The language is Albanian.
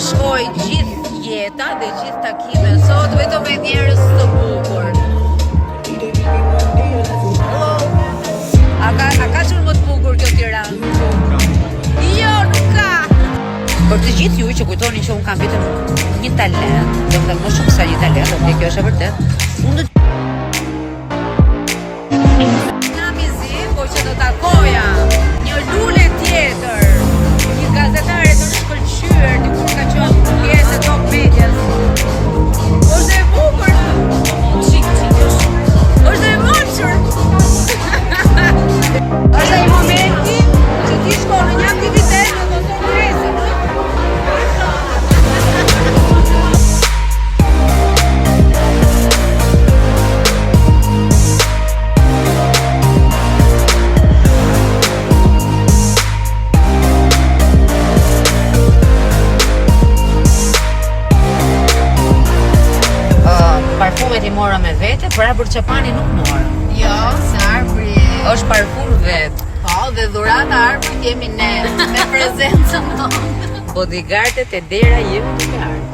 shkoj gjithë jeta dhe gjithë takime sot vetëm me njerëz të bukur. A ka qenë më të bukur kjo Tiranë? Jo, nuk ka. Për të gjithë ju që kujtoni që unë kam vetëm një talent, do të më shumë se një talent, dhe kjo është e vërtet. Unë nga mizi, po që do takoja një lule tjetër, një gazetare të shkëlqyer, dikur ka qenë pjesë e Top Medias. Është e bukur. Është e moshur. Është ai momenti që ti shkon në një aktivitet në të kongresit. Parfumet i mora me vete, për arbër qapani nuk mora. Jo, se arbri Është parfum vet. po, dhe dhurata arbrit jemi ne, me prezencën tonë. Bodyguardet e dera jemi të lartë.